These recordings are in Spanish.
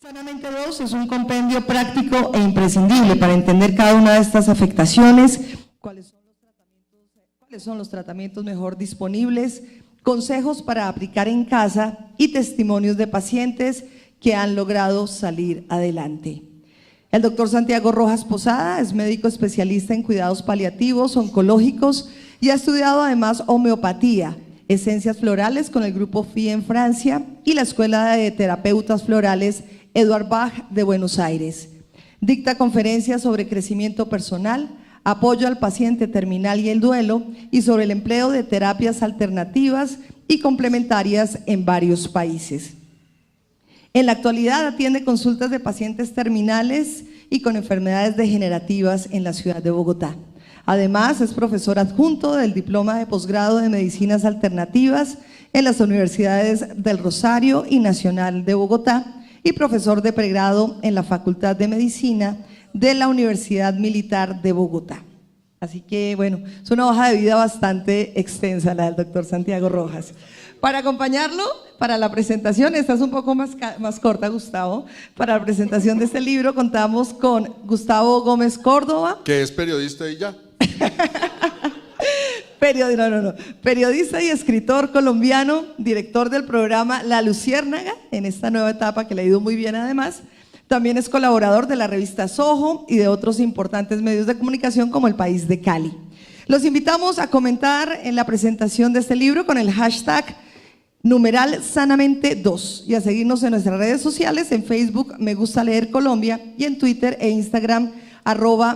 Sanamente 2 es un compendio práctico e imprescindible para entender cada una de estas afectaciones, cuáles son los tratamientos mejor disponibles, consejos para aplicar en casa y testimonios de pacientes que han logrado salir adelante. El doctor Santiago Rojas Posada es médico especialista en cuidados paliativos, oncológicos y ha estudiado además homeopatía, esencias florales con el grupo FI en Francia y la Escuela de Terapeutas Florales Eduard Bach de Buenos Aires. Dicta conferencias sobre crecimiento personal, apoyo al paciente terminal y el duelo y sobre el empleo de terapias alternativas y complementarias en varios países. En la actualidad atiende consultas de pacientes terminales y con enfermedades degenerativas en la ciudad de Bogotá. Además, es profesor adjunto del Diploma de Posgrado de Medicinas Alternativas en las Universidades del Rosario y Nacional de Bogotá y profesor de pregrado en la Facultad de Medicina de la Universidad Militar de Bogotá. Así que, bueno, es una hoja de vida bastante extensa la del doctor Santiago Rojas. Para acompañarlo, para la presentación, esta es un poco más corta, Gustavo, para la presentación de este libro contamos con Gustavo Gómez Córdoba. Que es periodista y ya. Periodista y escritor colombiano, director del programa La Luciérnaga, en esta nueva etapa que le ha ido muy bien además. También es colaborador de la revista Soho y de otros importantes medios de comunicación como El País de Cali. Los invitamos a comentar en la presentación de este libro con el hashtag #Sanamente2 y a seguirnos en nuestras redes sociales, en Facebook Me Gusta Leer Colombia y en Twitter e Instagram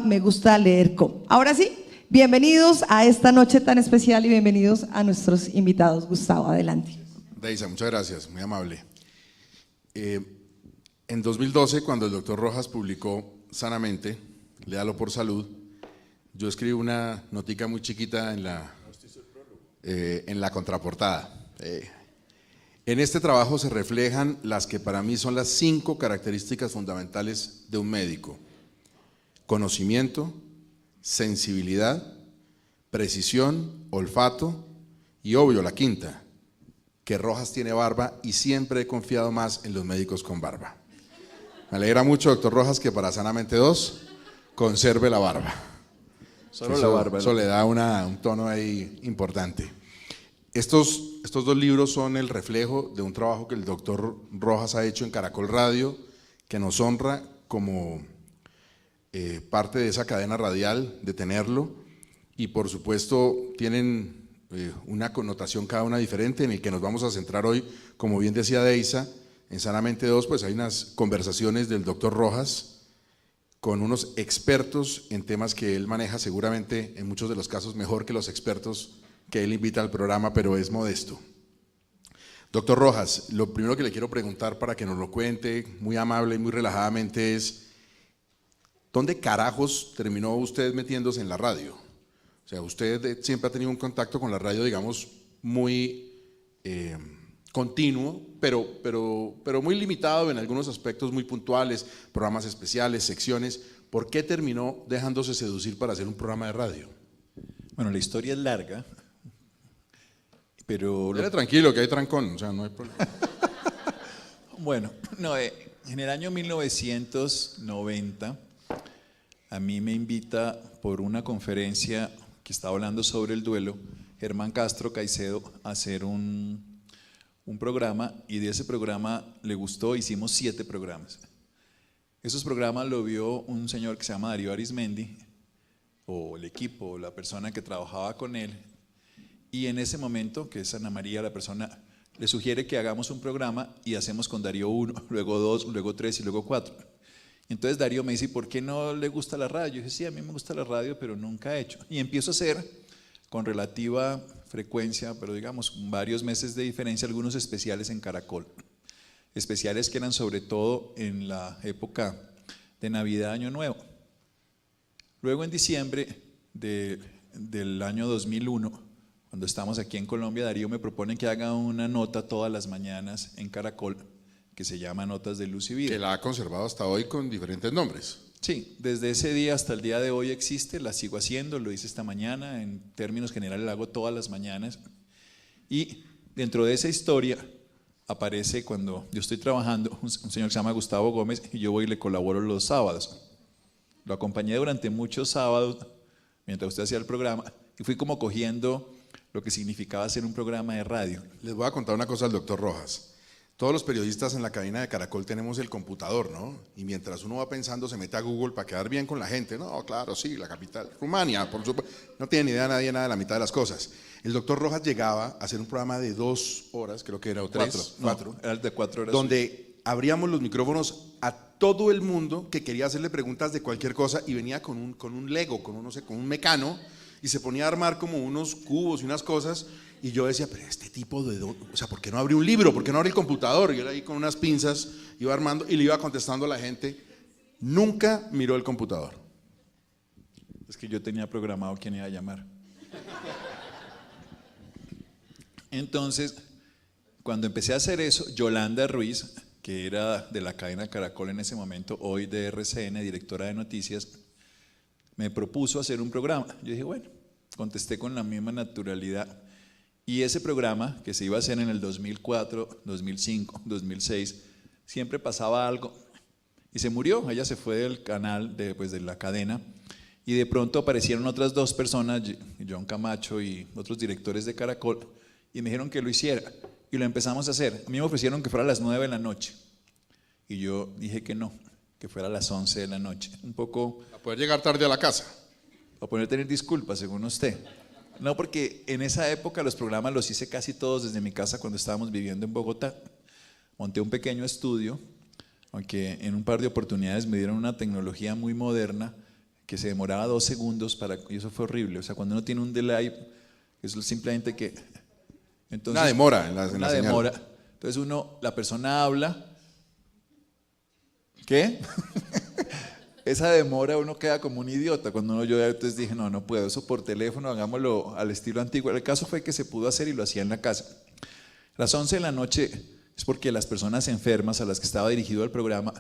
@megustaleerco. Ahora sí, bienvenidos a esta noche tan especial y bienvenidos a nuestros invitados. Gustavo, adelante. Deisa, muchas gracias, muy amable. En 2012, cuando el doctor Rojas publicó Sanamente, Léalo por Salud, yo escribí una notica muy chiquita en la contraportada. En este trabajo se reflejan las que para mí son las 5 características fundamentales de un médico: conocimiento, sensibilidad, precisión, olfato y, obvio, la quinta, que Rojas tiene barba y siempre he confiado más en los médicos con barba. Me alegra mucho, doctor Rojas, que para Sanamente 2 conserve la barba. Solo la barba, ¿no? Eso le da un tono ahí importante. Estos 2 libros son el reflejo de un trabajo que el doctor Rojas ha hecho en Caracol Radio, que nos honra como parte de esa cadena radial de tenerlo, y por supuesto tienen una connotación cada una diferente, en el que nos vamos a centrar hoy, como bien decía Deisa. En Sanamente 2 pues hay unas conversaciones del doctor Rojas con unos expertos en temas que él maneja seguramente en muchos de los casos mejor que los expertos que él invita al programa, pero es modesto. Doctor Rojas, lo primero que le quiero preguntar para que nos lo cuente muy amable y muy relajadamente es: ¿dónde carajos terminó usted metiéndose en la radio? O sea, usted siempre ha tenido un contacto con la radio, digamos, muy continuo, pero muy limitado en algunos aspectos muy puntuales, programas especiales, secciones. ¿Por qué terminó dejándose seducir para hacer un programa de radio? Bueno, la historia es larga, pero… Dele tranquilo, que hay trancón, o sea, no hay problema. Bueno, no, en el año 1990 a mí me invita por una conferencia que estaba hablando sobre el duelo Germán Castro Caicedo a hacer un programa, y de ese programa le gustó, hicimos 7 programas. Esos programas lo vio un señor que se llama Darío Arismendi, o el equipo, o la persona que trabajaba con él, y en ese momento, que es Ana María, la persona, le sugiere que hagamos un programa y hacemos con Darío 1, luego 2, luego 3 y luego 4. Entonces Darío me dice: ¿por qué no le gusta la radio? Yo dije: sí, a mí me gusta la radio, pero nunca he hecho. Y empiezo a hacer con relativa frecuencia, pero digamos varios meses de diferencia, algunos especiales en Caracol. Especiales que eran sobre todo en la época de Navidad, Año Nuevo. Luego en diciembre del año 2001, cuando estamos aquí en Colombia, Darío me propone que haga una nota todas las mañanas en Caracol, que se llama Notas de Luz y Vida. Que la ha conservado hasta hoy con diferentes nombres. Sí, desde ese día hasta el día de hoy existe, la sigo haciendo, lo hice esta mañana, en términos generales la hago todas las mañanas. Y dentro de esa historia aparece cuando yo estoy trabajando un señor que se llama Gustavo Gómez y yo voy y le colaboro los sábados. Lo acompañé durante muchos sábados mientras usted hacía el programa y fui como cogiendo lo que significaba hacer un programa de radio. Les voy a contar una cosa al doctor Rojas. Todos los periodistas en la cabina de Caracol tenemos el computador, ¿no? Y mientras uno va pensando, se mete a Google para quedar bien con la gente. No, claro, sí, la capital, Rumania, por supuesto. No tiene ni idea nadie nada de la mitad de las cosas. El doctor Rojas llegaba a hacer un programa de 2 horas, creo que era, o 3, 4. Era el de 4 horas. Donde abríamos los micrófonos a todo el mundo que quería hacerle preguntas de cualquier cosa y venía con un Lego, con un mecano, y se ponía a armar como unos cubos y unas cosas. Y yo decía, pero este tipo o sea, ¿por qué no abre un libro? ¿Por qué no abre el computador? Y él ahí con unas pinzas iba armando y le iba contestando a la gente. Nunca miró el computador. Es que yo tenía programado quién iba a llamar. Entonces, cuando empecé a hacer eso, Yolanda Ruiz, que era de la cadena Caracol en ese momento, hoy de RCN, directora de noticias, me propuso hacer un programa. Yo dije, bueno, contesté con la misma naturalidad. Y ese programa, que se iba a hacer en el 2004, 2005, 2006, siempre pasaba algo y se murió. Ella se fue del canal, de la cadena, y de pronto aparecieron otras 2 personas, John Camacho y otros directores de Caracol, y me dijeron que lo hiciera. Y lo empezamos a hacer. A mí me ofrecieron que fuera a las 9 de la noche. Y yo dije que no, que fuera a las 11 de la noche. Un poco... A poder llegar tarde a la casa. A poder tener disculpas, según usted. No, porque en esa época los programas los hice casi todos desde mi casa cuando estábamos viviendo en Bogotá. Monté un pequeño estudio, aunque en un par de oportunidades me dieron una tecnología muy moderna que se demoraba 2 segundos y eso fue horrible. O sea, cuando uno tiene un delay, es simplemente que... Entonces, una demora en la una señal. demora. Entonces la persona habla. ¿Qué? Esa demora uno queda como un idiota. Cuando yo entonces dije, no puedo, eso por teléfono, hagámoslo al estilo antiguo. El caso fue que se pudo hacer y lo hacía en la casa. A las 11 de la noche es porque las personas enfermas a las que estaba dirigido el programa,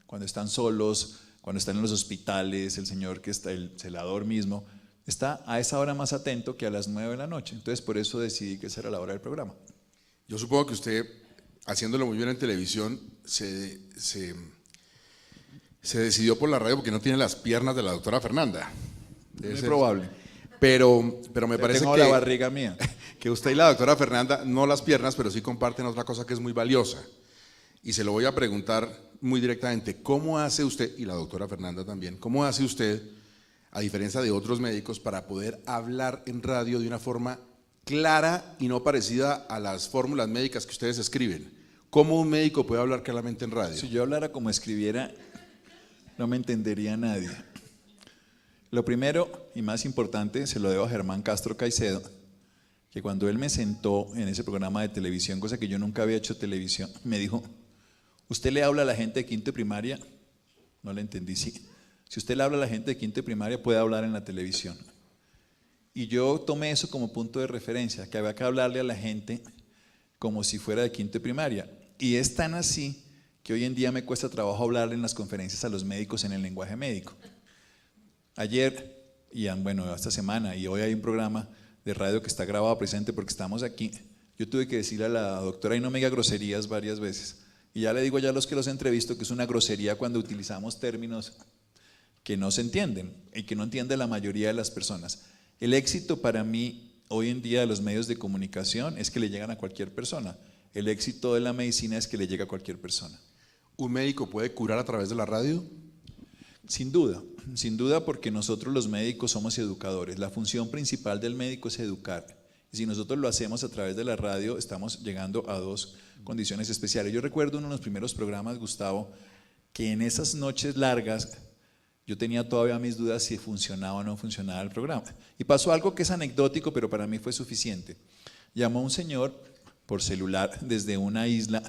cuando están solos, cuando están en los hospitales, el señor que está, el celador mismo, está a esa hora más atento que a las 9 de la noche. Entonces por eso decidí que esa era la hora del programa. Yo supongo que usted, haciéndolo muy bien en televisión, se decidió por la radio porque no tiene las piernas de la doctora Fernanda. Muy probable. Pero me parece tengo que la barriga mía. Que usted y la doctora Fernanda, no las piernas, pero sí comparten otra cosa que es muy valiosa. Y se lo voy a preguntar muy directamente, ¿cómo hace usted, y la doctora Fernanda también, cómo hace usted, a diferencia de otros médicos, para poder hablar en radio de una forma clara y no parecida a las fórmulas médicas que ustedes escriben? ¿Cómo un médico puede hablar claramente en radio? Si yo hablara como escribiera, no me entendería nadie. Lo primero y más importante se lo debo a Germán Castro Caicedo, que cuando él me sentó en ese programa de televisión, cosa que yo nunca había hecho televisión, me dijo, ¿usted le habla a la gente de quinto de primaria? No le entendí, sí. Si usted le habla a la gente de quinto de primaria, puede hablar en la televisión. Y yo tomé eso como punto de referencia, que había que hablarle a la gente como si fuera de quinto de primaria. Y es tan así que hoy en día me cuesta trabajo hablarle en las conferencias a los médicos en el lenguaje médico. Ayer, y bueno, esta semana, y hoy hay un programa de radio que está grabado presente porque estamos aquí, yo tuve que decirle a la doctora y no me diga groserías varias veces. Y ya le digo ya a los que los entrevisto que es una grosería cuando utilizamos términos que no se entienden y que no entiende la mayoría de las personas. El éxito para mí hoy en día de los medios de comunicación es que le llegan a cualquier persona. El éxito de la medicina es que le llega a cualquier persona. ¿Un médico puede curar a través de la radio? Sin duda porque nosotros los médicos somos educadores. La función principal del médico es educar. Y si nosotros lo hacemos a través de la radio, estamos llegando a 2 condiciones especiales. Yo recuerdo uno de los primeros programas, Gustavo, que en esas noches largas yo tenía todavía mis dudas si funcionaba o no funcionaba el programa. Y pasó algo que es anecdótico, pero para mí fue suficiente. Llamó un señor por celular desde una isla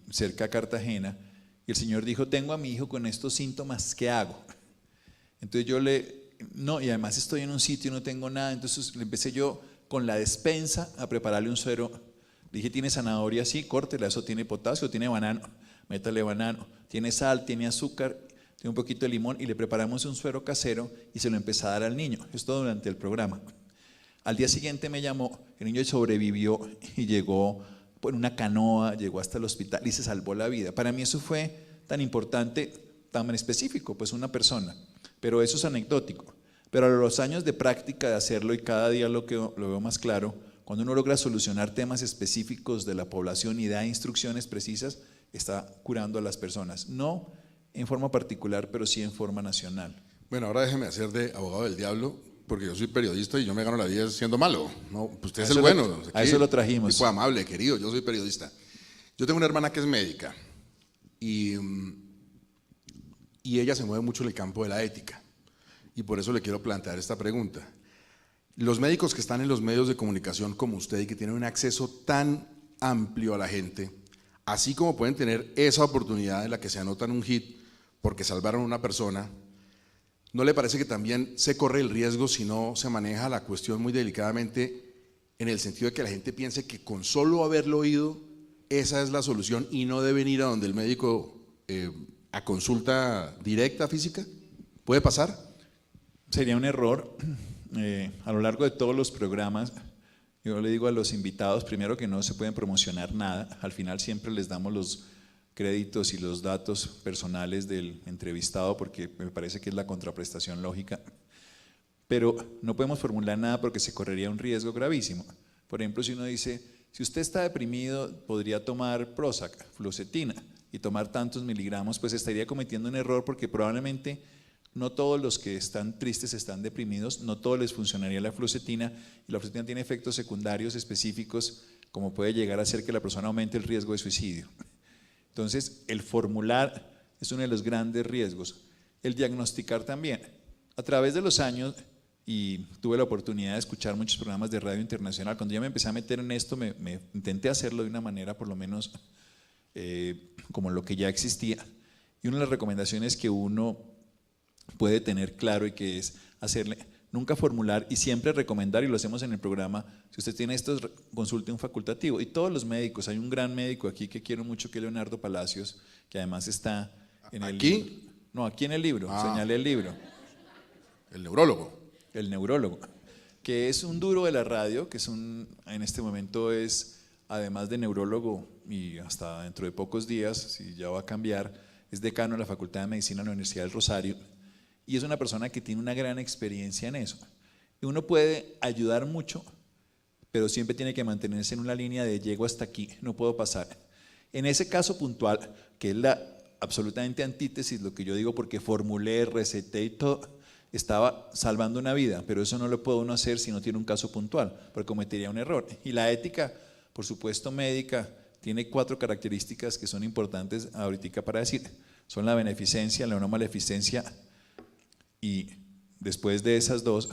cerca a Cartagena, y el señor dijo, tengo a mi hijo con estos síntomas, ¿qué hago? Entonces yo no, y además estoy en un sitio y no tengo nada, entonces le empecé yo con la despensa a prepararle un suero. Le dije, ¿tiene zanahoria? Sí, córtela, eso tiene potasio, tiene banano, métale banano, tiene sal, tiene azúcar, tiene un poquito de limón, y le preparamos un suero casero y se lo empecé a dar al niño. Esto durante el programa. Al día siguiente me llamó, el niño sobrevivió y llegó en una canoa, llegó hasta el hospital y se salvó la vida. Para mí eso fue tan importante, tan específico, pues una persona, pero eso es anecdótico. Pero a los años de práctica de hacerlo y cada día lo veo más claro, cuando uno logra solucionar temas específicos de la población y da instrucciones precisas, está curando a las personas, no en forma particular, pero sí en forma nacional. Bueno, ahora déjeme hacer de abogado del diablo, porque yo soy periodista y yo me gano la vida siendo malo. No, pues usted es el bueno. A eso lo trajimos. Tipo amable, querido, yo soy periodista. Yo tengo una hermana que es médica y ella se mueve mucho en el campo de la ética. Y por eso le quiero plantear esta pregunta. Los médicos que están en los medios de comunicación como usted y que tienen un acceso tan amplio a la gente, así como pueden tener esa oportunidad en la que se anotan un hit porque salvaron a una persona, ¿no le parece que también se corre el riesgo si no se maneja la cuestión muy delicadamente en el sentido de que la gente piense que con solo haberlo oído esa es la solución y no deben ir a donde el médico a consulta directa física? ¿Puede pasar? Sería un error. A lo largo de todos los programas, yo le digo a los invitados, primero que no se pueden promocionar nada, al final siempre les damos los créditos y los datos personales del entrevistado porque me parece que es la contraprestación lógica, pero no podemos formular nada porque se correría un riesgo gravísimo. Por ejemplo, si uno dice, si usted está deprimido, podría tomar Prozac, fluoxetina, y tomar tantos miligramos, pues estaría cometiendo un error porque probablemente no todos los que están tristes están deprimidos, no todos les funcionaría la fluoxetina, y la fluoxetina tiene efectos secundarios específicos, como puede llegar a hacer que la persona aumente el riesgo de suicidio. Entonces, el formular es uno de los grandes riesgos. El diagnosticar también. A través de los años, y tuve la oportunidad de escuchar muchos programas de radio internacional, cuando ya me empecé a meter en esto, me intenté hacerlo de una manera por lo menos como lo que ya existía. Y una de las recomendaciones que uno puede tener claro y que es hacerle, nunca formular y siempre recomendar, y lo hacemos en el programa, si usted tiene esto, consulte un facultativo. Y todos los médicos, hay un gran médico aquí que quiero mucho, que es Leonardo Palacios, que además está en el ¿Aquí? libro. No, aquí en el libro, señalé el libro. El neurólogo. El neurólogo, que es un duro de la radio, que es en este momento es, además de neurólogo, y hasta dentro de pocos días, si ya va a cambiar, es decano de la Facultad de Medicina de la Universidad del Rosario, y es una persona que tiene una gran experiencia en eso. Y uno puede ayudar mucho, pero siempre tiene que mantenerse en una línea de llego hasta aquí, no puedo pasar. En ese caso puntual, que es la absolutamente antítesis, lo que yo digo, porque formulé, receté y todo, estaba salvando una vida, pero eso no lo puede uno hacer si no tiene un caso puntual, porque cometería un error. Y la ética, por supuesto médica, tiene 4 características que son importantes ahorita para decir. Son la beneficencia, la no maleficencia, y después de esas 2,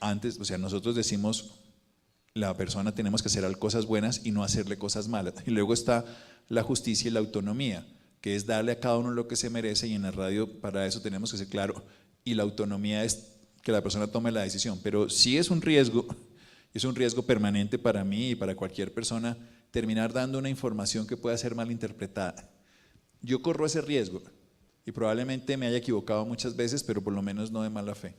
antes, o sea, nosotros decimos, la persona tenemos que hacer cosas buenas y no hacerle cosas malas. Y luego está la justicia y la autonomía, que es darle a cada uno lo que se merece, y en la radio para eso tenemos que ser claro. Y la autonomía es que la persona tome la decisión, pero sí es un riesgo permanente para mí y para cualquier persona terminar dando una información que pueda ser malinterpretada. Yo corro ese riesgo y probablemente me haya equivocado muchas veces, pero por lo menos no de mala fe.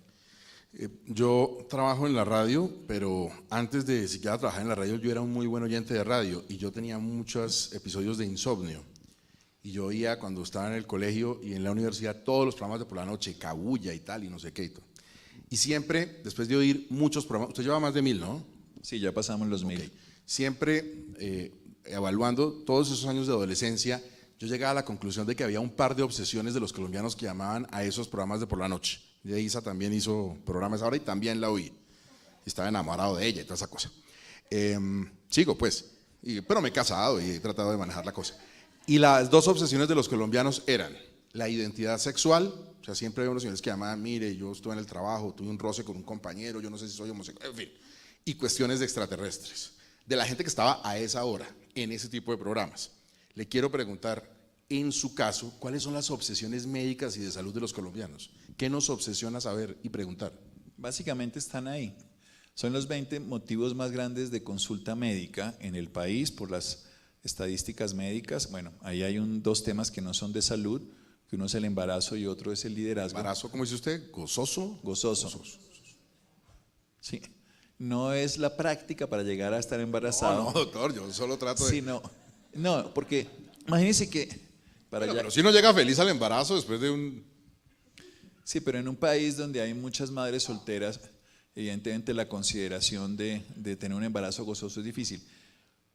Yo trabajo en la radio, pero antes de siquiera trabajar en la radio yo era un muy buen oyente de radio y yo tenía muchos episodios de insomnio. Y yo oía cuando estaba en el colegio y en la universidad todos los programas de por la noche, Cabuya y tal, y no sé qué y todo. Y siempre, después de oír muchos programas, usted lleva más de 1000, ¿no? Sí, ya pasamos los 1000. Okay. Siempre evaluando todos esos años de adolescencia, yo llegaba a la conclusión de que había un par de obsesiones de los colombianos que llamaban a esos programas de por la noche. De Isa también hizo programas ahora y también la oí. Estaba enamorado de ella y toda esa cosa. Sigo pues, pero me he casado y he tratado de manejar la cosa. Y las 2 obsesiones de los colombianos eran la identidad sexual, o sea, siempre había unos señores que llamaban, mire, yo estuve en el trabajo, tuve un roce con un compañero, yo no sé si soy homosexual, en fin, y cuestiones de extraterrestres, de la gente que estaba a esa hora en ese tipo de programas. Le quiero preguntar, en su caso, ¿cuáles son las obsesiones médicas y de salud de los colombianos? ¿Qué nos obsesiona saber y preguntar? Básicamente están ahí. Son los 20 motivos más grandes de consulta médica en el país por las estadísticas médicas. Bueno, ahí hay 2 temas que no son de salud, que uno es el embarazo y otro es el liderazgo. ¿Embarazo, cómo dice usted? ¿Gozoso? Gozoso. Sí. no es la práctica para llegar a estar embarazado. No, doctor, yo solo trato de... Sino, no, porque imagínense que para Bueno, allá, pero si uno llega feliz al embarazo después de un... sí, pero en un país donde hay muchas madres solteras, evidentemente la consideración de tener un embarazo gozoso es difícil.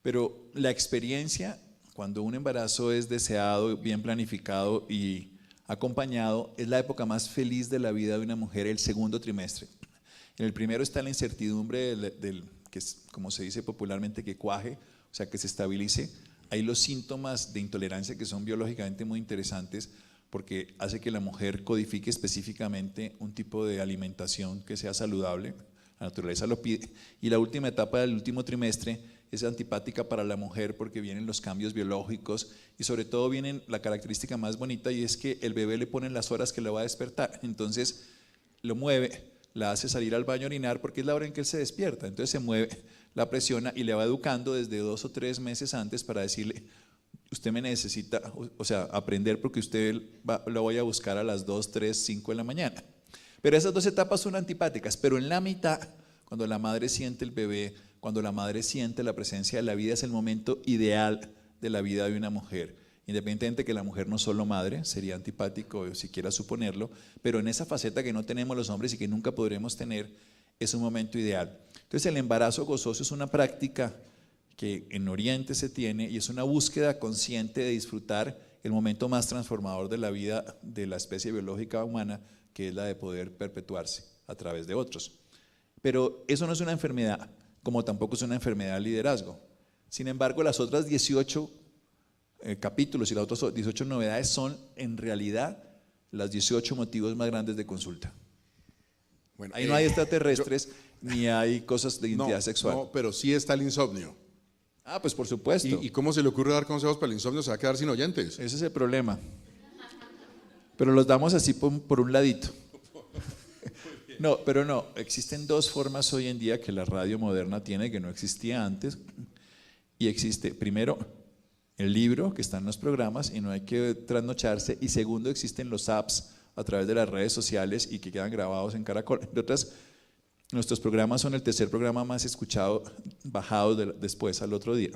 Pero la experiencia, cuando un embarazo es deseado, bien planificado y acompañado, es la época más feliz de la vida de una mujer, el segundo trimestre. En el primero está la incertidumbre que es, como se dice popularmente, que cuaje, o sea, que se estabilice. Hay los síntomas de intolerancia que son biológicamente muy interesantes porque hace que la mujer codifique específicamente un tipo de alimentación que sea saludable, la naturaleza lo pide. Y la última etapa del último trimestre es antipática para la mujer porque vienen los cambios biológicos y sobre todo viene la característica más bonita y es que el bebé le ponen las horas que lo va a despertar. Entonces lo mueve, la hace salir al baño a orinar porque es la hora en que él se despierta. Entonces se mueve, la presiona y le va educando desde 2 o 3 meses antes para decirle: usted me necesita, o sea, aprender porque usted lo voy a buscar a las 2, 3, 5 de la mañana. Pero esas 2 etapas son antipáticas, pero en la mitad, cuando la madre siente el bebé, cuando la madre siente la presencia de la vida, es el momento ideal de la vida de una mujer. Independientemente de que la mujer no es solo madre, sería antipático si quiera suponerlo, pero en esa faceta que no tenemos los hombres y que nunca podremos tener, es un momento ideal. Entonces el embarazo gozoso es una práctica que en Oriente se tiene y es una búsqueda consciente de disfrutar el momento más transformador de la vida de la especie biológica humana, que es la de poder perpetuarse a través de otros. Pero eso no es una enfermedad, como tampoco es una enfermedad de liderazgo. Sin embargo, las otras 18 capítulos y las otras 18 novedades son en realidad los 18 motivos más grandes de consulta. Bueno, ahí no hay extraterrestres ni hay cosas de identidad sexual. No, pero sí está el insomnio. Ah, pues por supuesto. ¿Y cómo se le ocurre dar consejos para el insomnio? Se va a quedar sin oyentes. Ese es el problema. Pero los damos así por un ladito. No, pero no, existen 2 formas hoy en día que la radio moderna tiene que no existía antes. Y existe, primero, el libro que está en los programas y no hay que trasnocharse. Y segundo, existen los apps a través de las redes sociales y que quedan grabados en Caracol. Entre otras, nuestros programas son el tercer programa más escuchado, bajado después al otro día.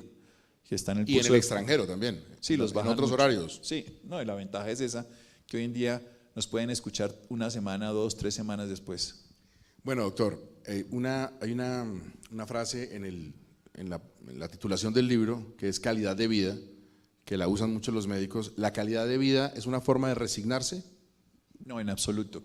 Que está en el y en el extranjero también. Sí, los bajan en otros mucho. horarios. Sí, no, y la ventaja es esa, que hoy en día nos pueden escuchar 1 semana, 2, 3 semanas después. Bueno, doctor, hay una frase en la titulación del libro que es calidad de vida, que la usan mucho los médicos. ¿La calidad de vida es una forma de resignarse? No, en absoluto.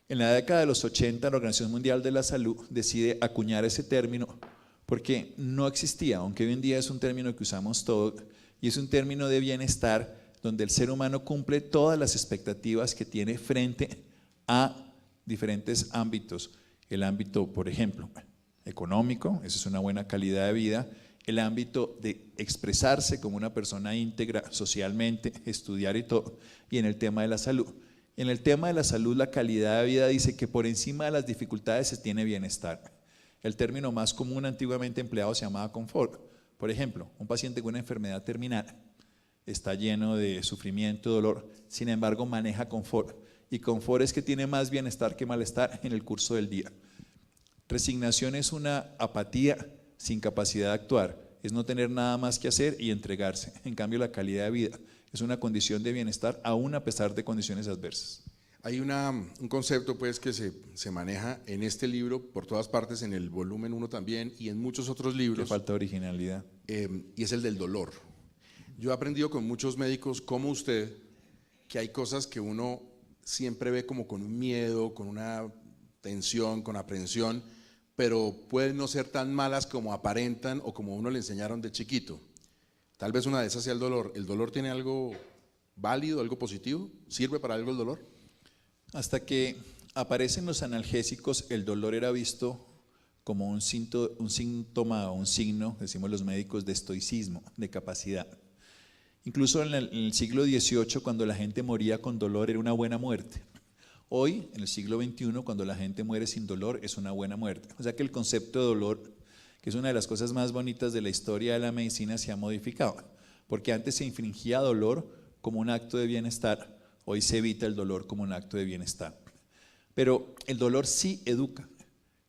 En la década de los 80, la Organización Mundial de la Salud decide acuñar ese término porque no existía, aunque hoy en día es un término que usamos todo, y es un término de bienestar donde el ser humano cumple todas las expectativas que tiene frente a diferentes ámbitos. El ámbito, por ejemplo, económico, esa es una buena calidad de vida. El ámbito de expresarse como una persona íntegra socialmente, estudiar y todo. Y en el tema de la salud. En el tema de la salud, la calidad de vida dice que por encima de las dificultades se tiene bienestar. El término más común antiguamente empleado se llamaba confort. Por ejemplo, un paciente con una enfermedad terminal está lleno de sufrimiento, dolor, sin embargo maneja confort. Y confort es que tiene más bienestar que malestar en el curso del día. Resignación es una apatía sin capacidad de actuar, es no tener nada más que hacer y entregarse. En cambio, la calidad de vida es una condición de bienestar aún a pesar de condiciones adversas. Hay un concepto pues que se maneja en este libro por todas partes, en el volumen 1 también y en muchos otros libros. Le falta originalidad. Y es el del dolor. Yo he aprendido con muchos médicos como usted que hay cosas que uno siempre ve como con un miedo, con una tensión, con aprensión, pero pueden no ser tan malas como aparentan o como uno le enseñaron de chiquito. Tal vez una de esas sea el dolor. ¿El dolor tiene algo válido, algo positivo? ¿Sirve para algo el dolor? Hasta que aparecen los analgésicos, el dolor era visto como un síntoma o un signo, decimos los médicos, de estoicismo, de capacidad. Incluso en el siglo XVIII, cuando la gente moría con dolor, era una buena muerte. Hoy, en el siglo XXI, cuando la gente muere sin dolor, es una buena muerte. O sea que el concepto de dolor, que es una de las cosas más bonitas de la historia de la medicina, se ha modificado. Porque antes se infringía dolor como un acto de bienestar, hoy se evita el dolor como un acto de bienestar. Pero el dolor sí educa.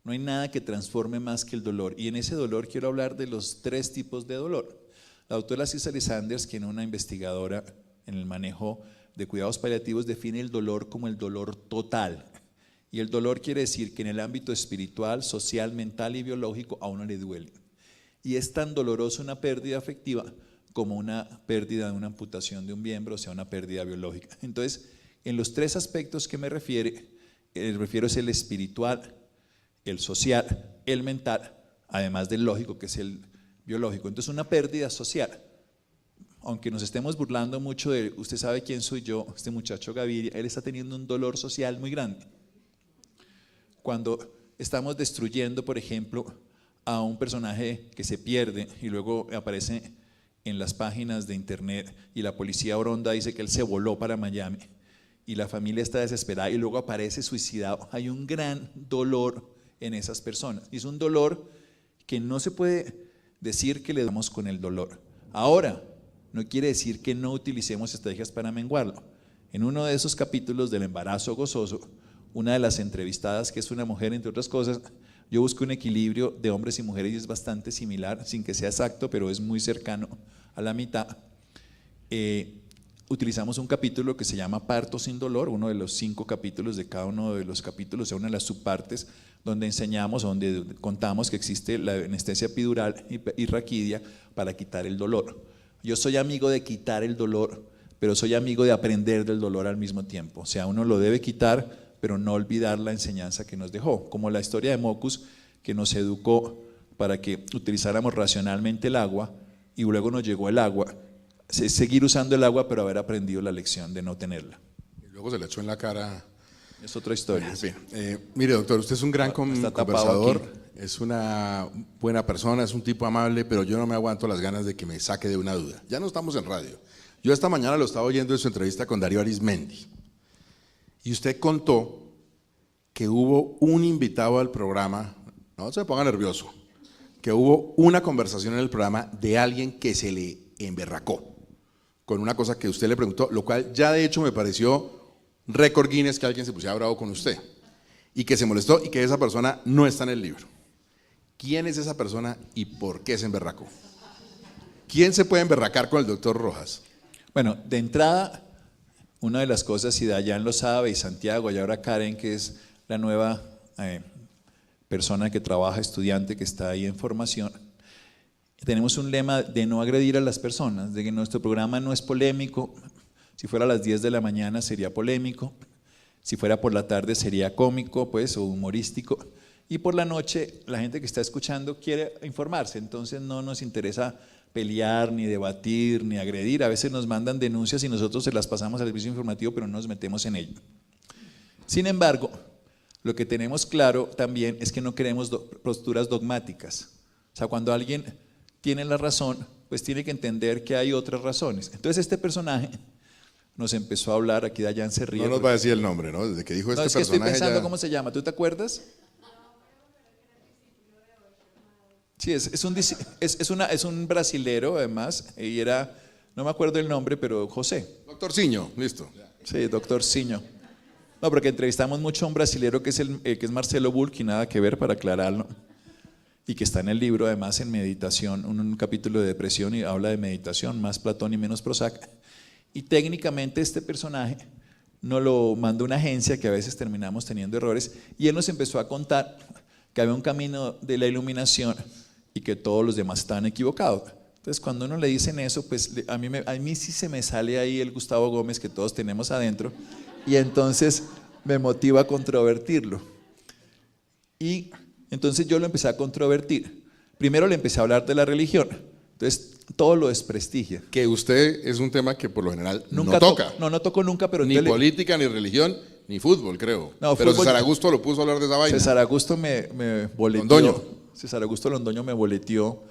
No hay nada que transforme más que el dolor. Y en ese dolor quiero hablar de los 3 tipos de dolor. La doctora Cicely Sanders, quien es una investigadora en el manejo de cuidados paliativos, define el dolor como el dolor total. Y el dolor quiere decir que en el ámbito espiritual, social, mental y biológico a uno le duele. Y es tan dolorosa una pérdida afectiva como una pérdida de una amputación de un miembro, o sea, una pérdida biológica. Entonces, en los 3 aspectos que me refiero es el espiritual, el social, el mental, además del lógico, que es el biológico. Entonces, una pérdida social. Aunque nos estemos burlando mucho de, usted sabe quién soy yo, este muchacho Gaviria, él está teniendo un dolor social muy grande. Cuando estamos destruyendo, por ejemplo, a un personaje que se pierde y luego aparece en las páginas de internet y la policía Oronda dice que él se voló para Miami y la familia está desesperada y luego aparece suicidado, hay un gran dolor en esas personas. Y es un dolor que no se puede decir que le damos con el dolor. Ahora, no quiere decir que no utilicemos estrategias para menguarlo. En uno de esos capítulos del embarazo gozoso, una de las entrevistadas, que es una mujer, entre otras cosas, yo busco un equilibrio de hombres y mujeres y es bastante similar, sin que sea exacto, pero es muy cercano a la mitad. Utilizamos un capítulo que se llama Parto sin dolor, uno de los 5 capítulos de cada uno de los capítulos, es una de las subpartes donde enseñamos, donde contamos que existe la anestesia epidural y raquidia para quitar el dolor. Yo soy amigo de quitar el dolor, pero soy amigo de aprender del dolor al mismo tiempo. O sea, uno lo debe quitar, pero no olvidar la enseñanza que nos dejó, como la historia de Mockus, que nos educó para que utilizáramos racionalmente el agua y luego nos llegó el agua. Seguir usando el agua, pero haber aprendido la lección de no tenerla. Y luego se le echó en la cara. Es otra historia. En fin, mire, doctor, usted es un gran conversador, es una buena persona, es un tipo amable, pero yo no me aguanto las ganas de que me saque de una duda. Ya no estamos en radio. Yo esta mañana lo estaba oyendo en su entrevista con Darío Arismendi. Y usted contó que hubo un invitado al programa, no se ponga nervioso, que hubo una conversación en el programa de alguien que se le emberracó con una cosa que usted le preguntó, lo cual ya de hecho me pareció récord Guinness que alguien se pusiera bravo con usted y que se molestó y que esa persona no está en el libro. ¿Quién es esa persona y por qué se emberracó? ¿Quién se puede emberracar con el doctor Rojas? Bueno, de entrada, una de las cosas, y Dayan lo sabe, y Santiago, y ahora Karen, que es la nueva persona que trabaja, estudiante que está ahí en formación, tenemos un lema de no agredir a las personas, de que nuestro programa no es polémico. Si fuera a las 10 de la mañana sería polémico, si fuera por la tarde sería cómico, pues, o humorístico, y por la noche la gente que está escuchando quiere informarse, entonces no nos interesa pelear, ni debatir, ni agredir. A veces nos mandan denuncias y nosotros se las pasamos al servicio informativo, pero no nos metemos en ello. Sin embargo, lo que tenemos claro también es que no queremos posturas dogmáticas. O sea, cuando alguien tiene la razón, pues tiene que entender que hay otras razones. Entonces este personaje nos empezó a hablar, aquí Dayan se ríe. No nos va a decir el nombre, ¿no? Desde que dijo este personaje. No, es que estoy pensando ya... cómo se llama, ¿tú te acuerdas? Sí, es un brasilero además, y era, no me acuerdo el nombre, pero José. Doctor Ciño, listo. Sí, doctor Ciño. No, porque entrevistamos mucho a un brasilero que es Marcelo Bulc, y nada que ver, para aclararlo, y que está en el libro además en meditación, un capítulo de depresión y habla de meditación, más Platón y menos Prozac. Y técnicamente este personaje nos lo mandó una agencia que a veces terminamos teniendo errores, y él nos empezó a contar que había un camino de la iluminación y que todos los demás estaban equivocados. Entonces cuando uno le dicen eso, pues a mí sí se me sale ahí el Gustavo Gómez que todos tenemos adentro, y entonces me motiva a controvertirlo. Y entonces yo lo empecé a controvertir. Primero le empecé a hablar de la religión, entonces todo lo desprestigia. Que usted es un tema que por lo general nunca toca. No toco nunca, pero ni política, ni religión, ni fútbol, creo. No, pero fútbol, César Augusto lo puso a hablar de esa vaina. César Augusto me boleteó. Londoño. César Augusto Londoño me boleteó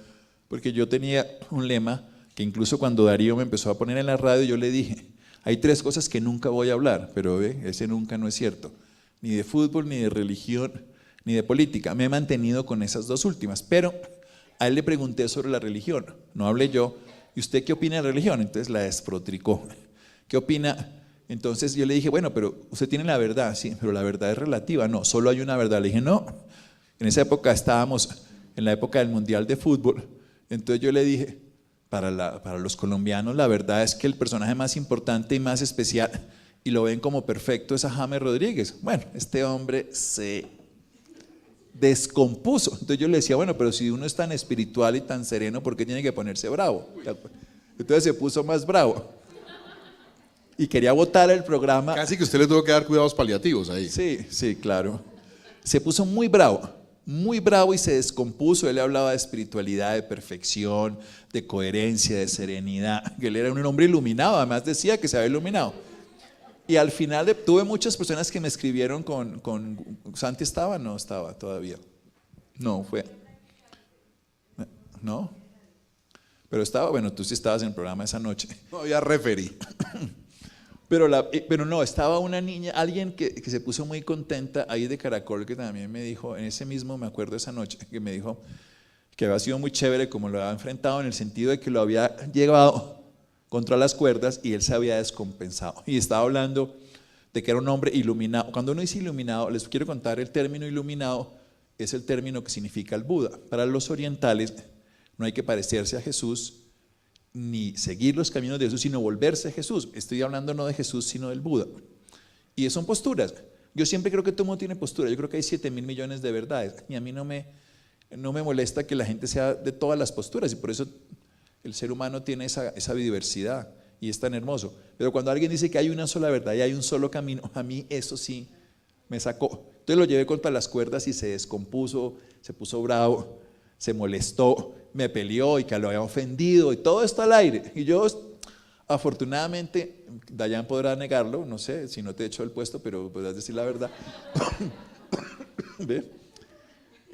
porque yo tenía un lema que incluso cuando Darío me empezó a poner en la radio, yo le dije, hay 3 cosas que nunca voy a hablar, pero ese nunca no es cierto. Ni de fútbol, ni de religión, ni de política. Me he mantenido con esas 2 últimas, pero a él le pregunté sobre la religión, no hablé yo. ¿Y usted qué opina de la religión? Entonces la desprotricó. ¿Qué opina? Entonces yo le dije, bueno, pero usted tiene la verdad, sí, pero la verdad es relativa. No, solo hay una verdad. Le dije, no, En esa época estábamos en la época del Mundial de Fútbol, entonces yo le dije, para los colombianos la verdad es que el personaje más importante y más especial, y lo ven como perfecto, es a James Rodríguez. Bueno, este hombre se descompuso. Entonces yo le decía, bueno, pero si uno es tan espiritual y tan sereno, ¿por qué tiene que ponerse bravo? Entonces se puso más bravo y quería botar el programa. Casi que usted le tuvo que dar cuidados paliativos ahí. Sí, sí, claro. Se puso muy bravo y se descompuso. Él hablaba de espiritualidad, de perfección, de coherencia, de serenidad, que él era un hombre iluminado, además decía que se había iluminado. Y al final tuve muchas personas que me escribieron con ¿Santi estaba? No estaba todavía. No, fue. ¿No? Pero estaba, bueno, tú sí estabas en el programa esa noche. No había referí. Pero no, estaba una niña, alguien que se puso muy contenta ahí de Caracol, que también me dijo, en ese mismo, me acuerdo esa noche, que me dijo que había sido muy chévere como lo había enfrentado, en el sentido de que lo había llevado contra las cuerdas y él se había descompensado. Y estaba hablando de que era un hombre iluminado. Cuando uno dice iluminado, les quiero contar, el término iluminado es el término que significa el Buda. Para los orientales no hay que parecerse a Jesús, ni seguir los caminos de Jesús, sino volverse a Jesús. Estoy hablando no de Jesús, sino del Buda. Y son posturas. Yo siempre creo que todo mundo tiene postura. Yo creo que hay 7.000 millones de verdades. Y a mí no me molesta que la gente sea de todas las posturas. Y por eso el ser humano tiene esa diversidad y es tan hermoso. Pero cuando alguien dice que hay una sola verdad y hay un solo camino, a mí eso sí me sacó. Entonces lo llevé contra las cuerdas y se descompuso, se puso bravo, se molestó, me peleó y que lo había ofendido y todo esto al aire. Y yo, afortunadamente, Dayan podrá negarlo, no sé si no te echo el puesto, pero podrás decir la verdad. ¿Ve?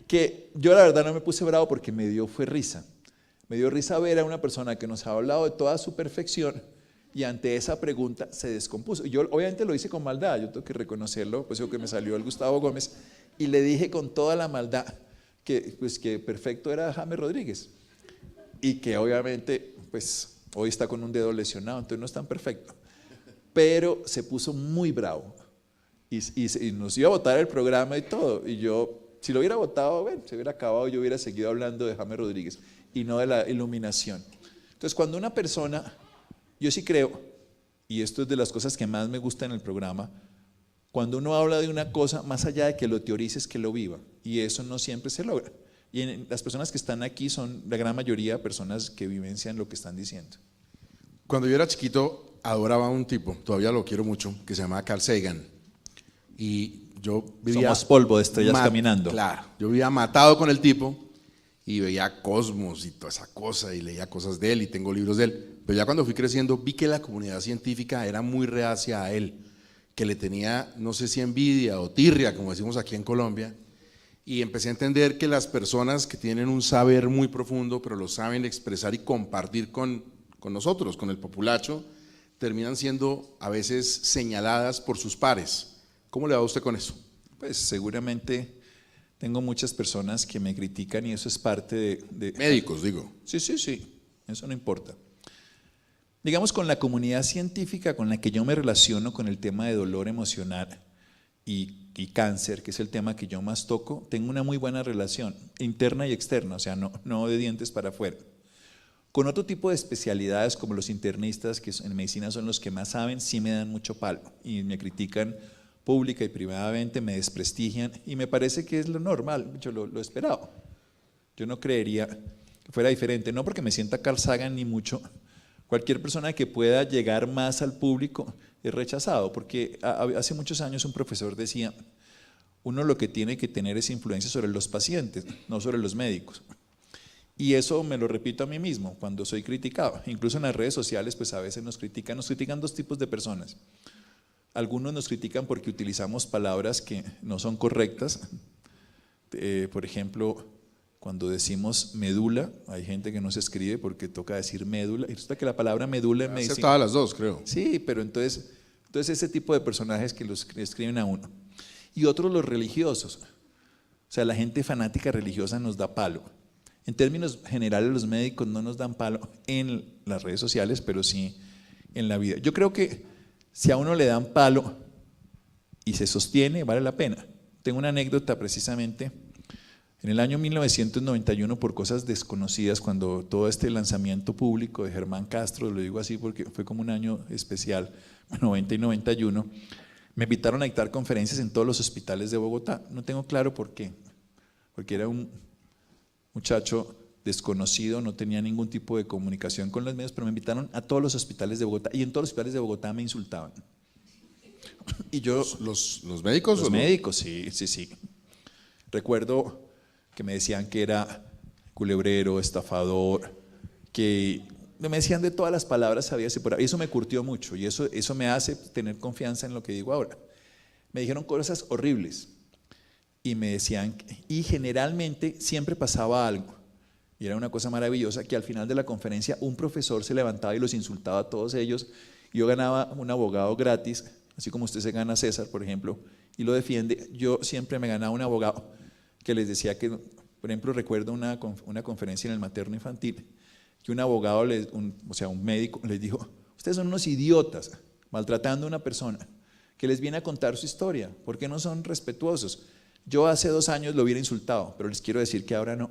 Que yo la verdad no me puse bravo porque me dio fue risa. Me dio risa ver a una persona que nos ha hablado de toda su perfección y ante esa pregunta se descompuso. Yo obviamente lo hice con maldad, yo tengo que reconocerlo, pues eso que me salió el Gustavo Gómez, y le dije con toda la maldad que perfecto era James Rodríguez y que obviamente pues hoy está con un dedo lesionado, entonces no es tan perfecto, pero se puso muy bravo y nos iba a votar el programa y todo, y yo, si lo hubiera votado, bueno, se hubiera acabado, yo hubiera seguido hablando de James Rodríguez y no de la iluminación. Entonces cuando una persona, yo sí creo, y esto es de las cosas que más me gusta en el programa, cuando uno habla de una cosa, más allá de que lo teorices, que lo viva, y eso no siempre se logra. Y las personas que están aquí son la gran mayoría personas que vivencian lo que están diciendo. Cuando yo era chiquito, adoraba a un tipo, todavía lo quiero mucho, que se llamaba Carl Sagan. Y yo vivía... Somos polvo de estrellas caminando. Claro, yo vivía matado con el tipo y veía Cosmos y toda esa cosa y leía cosas de él y tengo libros de él. Pero ya cuando fui creciendo vi que la comunidad científica era muy reacia a él, que le tenía, no sé si envidia o tirria, como decimos aquí en Colombia, y empecé a entender que las personas que tienen un saber muy profundo, pero lo saben expresar y compartir con nosotros, con el populacho, terminan siendo a veces señaladas por sus pares. ¿Cómo le va a usted con eso? Pues seguramente tengo muchas personas que me critican y eso es parte de… Médicos, digo. Sí, eso no importa. Digamos, con la comunidad científica con la que yo me relaciono con el tema de dolor emocional y cáncer, que es el tema que yo más toco, tengo una muy buena relación, interna y externa, o sea, no de dientes para afuera. Con otro tipo de especialidades como los internistas, que en medicina son los que más saben, sí me dan mucho palo y me critican pública y privadamente, me desprestigian y me parece que es lo normal, yo lo esperaba. Yo no creería que fuera diferente, no porque me sienta Carl Sagan ni mucho. Cualquier persona que pueda llegar más al público es rechazado, porque hace muchos años un profesor decía, uno lo que tiene que tener es influencia sobre los pacientes, no sobre los médicos. Y eso me lo repito a mí mismo cuando soy criticado. Incluso en las redes sociales, pues a veces nos critican dos tipos de personas. Algunos nos critican porque utilizamos palabras que no son correctas. Por ejemplo, cuando decimos medula, hay gente que no se escribe porque toca decir médula. Y resulta que la palabra medula en medicina… Aceptaba las dos, creo. Sí, pero entonces ese tipo de personajes que los escriben a uno. Y otros los religiosos. O sea, la gente fanática religiosa nos da palo. En términos generales, los médicos no nos dan palo en las redes sociales, pero sí en la vida. Yo creo que si a uno le dan palo y se sostiene, vale la pena. Tengo una anécdota precisamente En el año 1991, por cosas desconocidas, cuando todo este lanzamiento público de Germán Castro, lo digo así porque fue como un año especial, 90 y 91, me invitaron a dictar conferencias en todos los hospitales de Bogotá. No tengo claro por qué, porque era un muchacho desconocido, no tenía ningún tipo de comunicación con los medios, pero me invitaron a todos los hospitales de Bogotá, y en todos los hospitales de Bogotá me insultaban. Y yo, ¿Los médicos? los o no? médicos, sí, sí, sí. Recuerdo que me decían que era culebrero, estafador, que me decían de todas las palabras sabidas y por ahí. Eso me curtió mucho y eso me hace tener confianza en lo que digo ahora. Me dijeron cosas horribles y me decían, y generalmente siempre pasaba algo. Y era una cosa maravillosa que al final de la conferencia un profesor se levantaba y los insultaba a todos ellos. Y yo ganaba un abogado gratis, así como usted se gana César, por ejemplo, y lo defiende. Yo siempre me ganaba un abogado que les decía que, por ejemplo, recuerdo una conferencia en el materno infantil, que un abogado, o sea, un médico, les dijo, ustedes son unos idiotas maltratando a una persona que les viene a contar su historia, ¿por qué no son respetuosos? Yo hace 2 años lo hubiera insultado, pero les quiero decir que ahora no,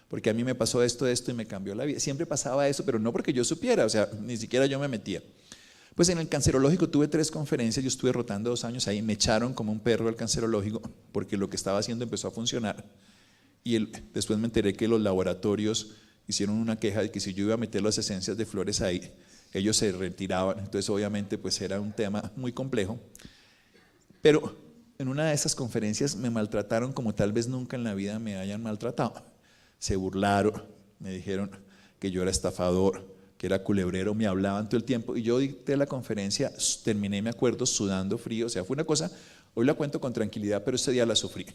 porque a mí me pasó esto y me cambió la vida. Siempre pasaba eso, pero no porque yo supiera, o sea, ni siquiera yo me metía. Pues en el cancerológico tuve 3 conferencias, yo estuve rotando 2 años ahí, me echaron como un perro al cancerológico porque lo que estaba haciendo empezó a funcionar y después me enteré que los laboratorios hicieron una queja de que si yo iba a meter las esencias de flores ahí, ellos se retiraban, entonces obviamente pues era un tema muy complejo, pero en una de esas conferencias me maltrataron como tal vez nunca en la vida me hayan maltratado, se burlaron, me dijeron que yo era estafador, que era culebrero, me hablaban todo el tiempo y yo dicté la conferencia, terminé, me acuerdo, sudando frío, o sea, fue una cosa, hoy la cuento con tranquilidad, pero ese día la sufrí.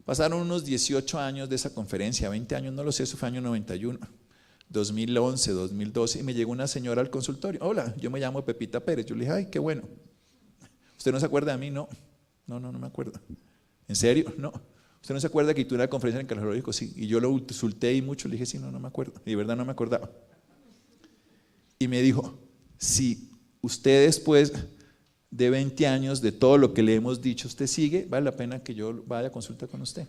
Pasaron unos 18 años de esa conferencia, 20 años, no lo sé, eso fue año 91, 2011, 2012, y me llegó una señora al consultorio, hola, yo me llamo Pepita Pérez, yo le dije, ay, qué bueno, ¿usted no se acuerda de mí? No me acuerdo. ¿En serio? No. ¿Usted no se acuerda que tuve una conferencia en el cancerológico? Sí, y yo lo insulté y mucho, le dije, sí, no me acuerdo, y de verdad no me acordaba. Y me dijo, si usted después de 20 años de todo lo que le hemos dicho, usted sigue, vale la pena que yo vaya a consulta con usted.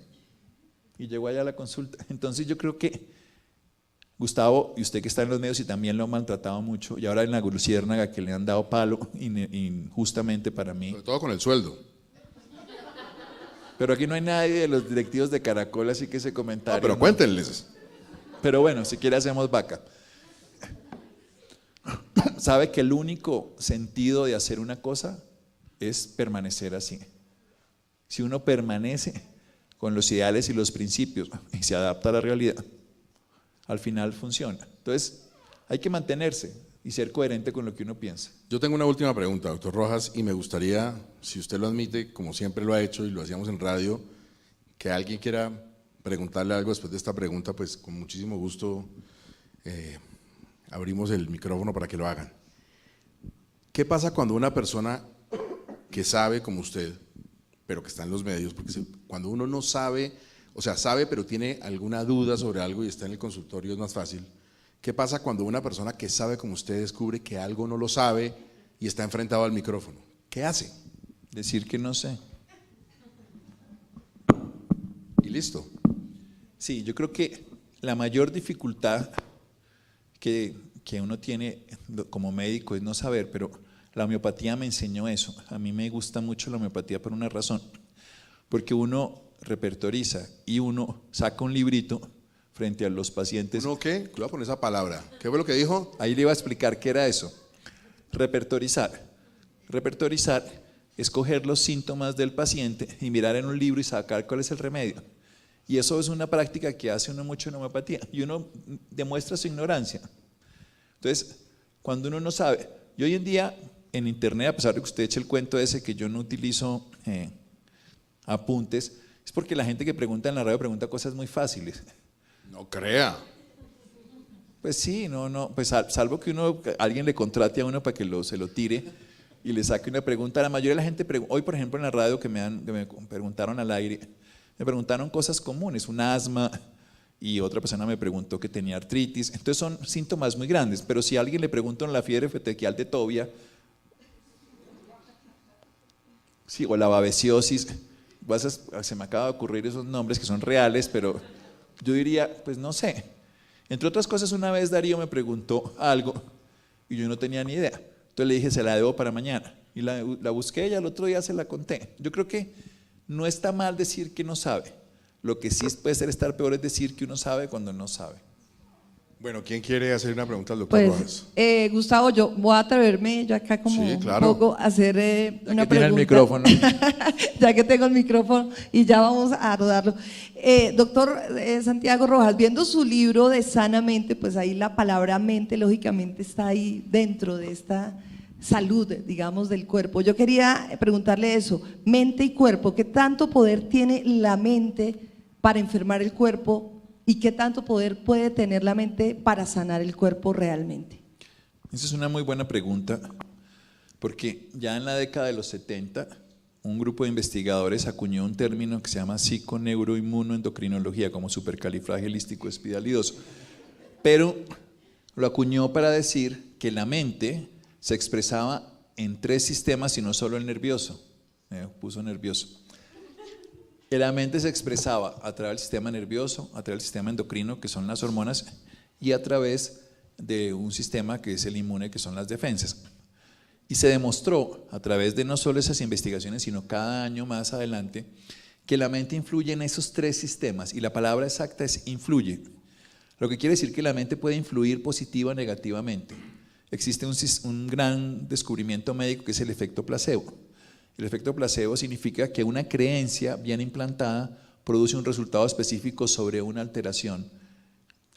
Y llegó allá a la consulta. Entonces yo creo que Gustavo, y usted que está en los medios y también lo han maltratado mucho, y ahora en la Luciérnaga que le han dado palo injustamente para mí. Sobre todo con el sueldo. Pero aquí no hay nadie de los directivos de Caracol, así que ese comentario. No, pero cuéntenles. Pero bueno, si quiere hacemos vaca. Sabe que el único sentido de hacer una cosa es permanecer así. Si uno permanece con los ideales y los principios y se adapta a la realidad, al final funciona. Entonces, hay que mantenerse y ser coherente con lo que uno piensa. Yo tengo una última pregunta, doctor Rojas, y me gustaría, si usted lo admite, como siempre lo ha hecho y lo hacíamos en radio, que alguien quiera preguntarle algo después de esta pregunta, pues con muchísimo gusto abrimos el micrófono para que lo hagan. ¿Qué pasa cuando una persona que sabe como usted, pero que está en los medios, porque cuando uno no sabe, o sea, sabe pero tiene alguna duda sobre algo y está en el consultorio es más fácil? ¿Qué pasa cuando una persona que sabe como usted descubre que algo no lo sabe y está enfrentado al micrófono? ¿Qué hace? Decir que no sé. Y listo. Sí, yo creo que la mayor dificultad que uno tiene como médico es no saber, pero la homeopatía me enseñó eso. A mí me gusta mucho la homeopatía por una razón, porque uno repertoriza y uno saca un librito frente a los pacientes. ¿Uno qué? Le voy a poner esa palabra. ¿Qué fue lo que dijo? Ahí le iba a explicar qué era eso. Repertorizar. Repertorizar es coger los síntomas del paciente y mirar en un libro y sacar cuál es el remedio. Y eso es una práctica que hace uno mucho en homeopatía y uno demuestra su ignorancia. Entonces, cuando uno no sabe, yo hoy en día en internet, a pesar de que usted eche el cuento ese que yo no utilizo apuntes, es porque la gente que pregunta en la radio pregunta cosas muy fáciles. No crea. Pues sí, pues salvo que alguien le contrate a uno para que se lo tire y le saque una pregunta. La mayoría de la gente hoy, por ejemplo, en la radio que me preguntaron al aire, me preguntaron cosas comunes, un asma, y otra persona me preguntó que tenía artritis. Entonces son síntomas muy grandes, pero si a alguien le preguntó la fiebre petequial de Tobia, sí, o la babesiosis, se me acaba de ocurrir esos nombres que son reales, pero yo diría, pues no sé. Entre otras cosas, una vez Darío me preguntó algo y yo no tenía ni idea. Entonces le dije, se la debo para mañana. Y la busqué y al otro día se la conté. Yo creo que no está mal decir que no sabe. Lo que sí puede ser estar peor es decir que uno sabe cuando no sabe. Bueno, ¿quién quiere hacer una pregunta al doctor Rojas? Pues, Gustavo, yo voy a atreverme yo acá como Sí, claro. un poco a hacer Ya una que tiene el pregunta. micrófono. Ya que tengo el micrófono y ya vamos a rodarlo. Doctor Santiago Rojas, viendo su libro de Sanamente, pues ahí la palabra mente lógicamente está ahí dentro de esta salud, digamos, del cuerpo. Yo quería preguntarle eso, mente y cuerpo, ¿qué tanto poder tiene la mente para enfermar el cuerpo y qué tanto poder puede tener la mente para sanar el cuerpo realmente? Esa es una muy buena pregunta, porque ya en la década de los 70, un grupo de investigadores acuñó un término que se llama psiconeuroinmunoendocrinología, como supercalifragilístico-espidalidoso, pero lo acuñó para decir que la mente se expresaba en 3 sistemas y no solo el nervioso. Me puso nervioso. La mente se expresaba a través del sistema nervioso, a través del sistema endocrino, que son las hormonas, y a través de un sistema que es el inmune, que son las defensas. Y se demostró a través de no solo esas investigaciones, sino cada año más adelante, que la mente influye en esos 3 sistemas, y la palabra exacta es influye. Lo que quiere decir que la mente puede influir positiva o negativamente. Existe un gran descubrimiento médico que es el efecto placebo. El efecto placebo significa que una creencia bien implantada produce un resultado específico sobre una alteración.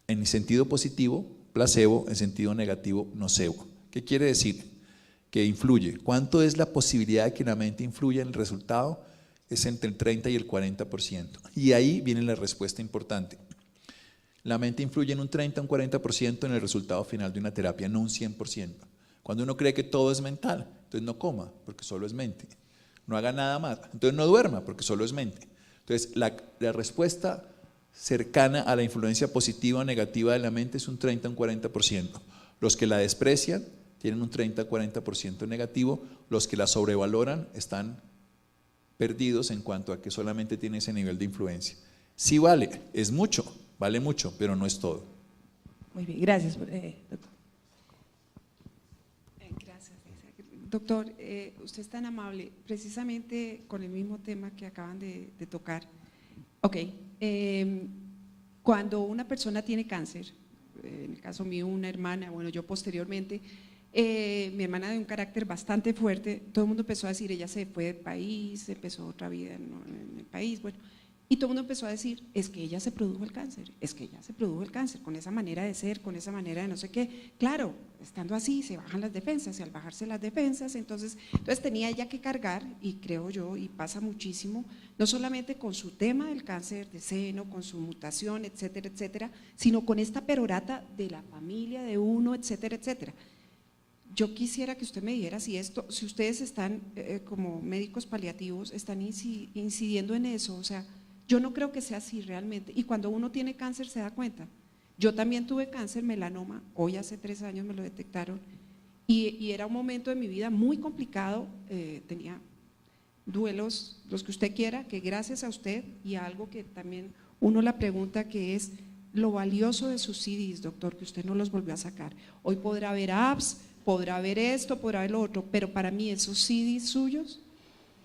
En sentido positivo, placebo; en sentido negativo, nocebo. ¿Qué quiere decir? Que influye. ¿Cuánto es la posibilidad de que la mente influya en el resultado? Es entre el 30 y el 40%. Y ahí viene la respuesta importante. La mente influye en un 30 o un 40% en el resultado final de una terapia, no un 100%. Cuando uno cree que todo es mental, entonces no coma, porque solo es mente. No haga nada más, entonces no duerma, porque solo es mente. Entonces la respuesta cercana a la influencia positiva o negativa de la mente es un 30 o un 40%. Los que la desprecian tienen un 30 o 40% negativo, los que la sobrevaloran están perdidos en cuanto a que solamente tiene ese nivel de influencia. Sí vale, es mucho, vale mucho, pero no es todo. Muy bien, gracias, doctor. Gracias. Doctor, usted es tan amable, precisamente con el mismo tema que acaban de tocar. Ok, cuando una persona tiene cáncer, en el caso mío una hermana, bueno, yo posteriormente, mi hermana de un carácter bastante fuerte, todo el mundo empezó a decir, ella se fue del país, empezó otra vida en el país, bueno, y todo el mundo empezó a decir, es que ella se produjo el cáncer, es que ella se produjo el cáncer, con esa manera de ser, con esa manera de no sé qué. Claro, estando así se bajan las defensas, y al bajarse las defensas, entonces tenía ella que cargar, y creo yo, y pasa muchísimo, no solamente con su tema del cáncer de seno, con su mutación, etcétera, etcétera, sino con esta perorata de la familia de uno, etcétera, etcétera. Yo quisiera que usted me dijera si ustedes están como médicos paliativos, están incidiendo en eso, o sea, yo no creo que sea así realmente, y cuando uno tiene cáncer se da cuenta. Yo también tuve cáncer, melanoma, hoy hace 3 años me lo detectaron, y era un momento de mi vida muy complicado, tenía duelos, los que usted quiera, que gracias a usted y a algo que también uno la pregunta, que es lo valioso de sus CDs, doctor, que usted no los volvió a sacar. Hoy podrá haber apps, podrá haber esto, podrá haber lo otro, pero para mí esos CDs suyos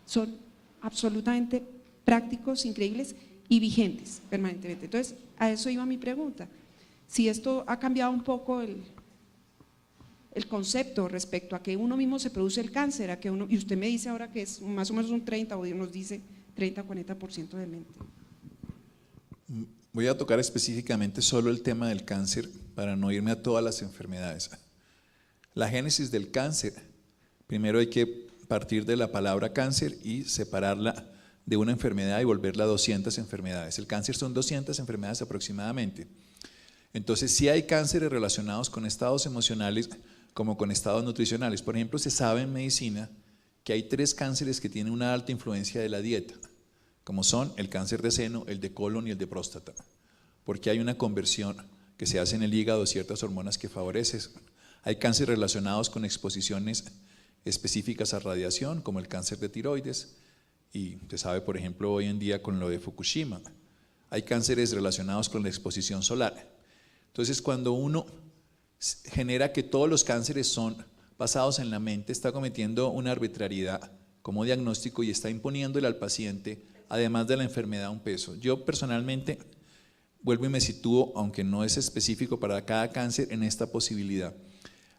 son absolutamente prácticos, increíbles y vigentes permanentemente. Entonces, a eso iba mi pregunta. Si esto ha cambiado un poco el concepto respecto a que uno mismo se produce el cáncer, a que uno, y usted me dice ahora que es más o menos un 30, o nos dice 30 40% de mente. Voy a tocar específicamente solo el tema del cáncer para no irme a todas las enfermedades. La génesis del cáncer, primero hay que partir de la palabra cáncer y separarla de una enfermedad y volverla a 200 enfermedades. El cáncer son 200 enfermedades aproximadamente. Entonces sí hay cánceres relacionados con estados emocionales como con estados nutricionales. Por ejemplo, se sabe en medicina que hay 3 cánceres que tienen una alta influencia de la dieta, como son el cáncer de seno, el de colon y el de próstata, porque hay una conversión que se hace en el hígado de ciertas hormonas que favorecen. Hay cánceres relacionados con exposiciones específicas a radiación, como el cáncer de tiroides, y se sabe, por ejemplo, hoy en día con lo de Fukushima, hay cánceres relacionados con la exposición solar. Entonces, cuando uno genera que todos los cánceres son basados en la mente, está cometiendo una arbitrariedad como diagnóstico y está imponiéndole al paciente, además de la enfermedad, un peso. Yo personalmente vuelvo y me sitúo, aunque no es específico para cada cáncer, en esta posibilidad.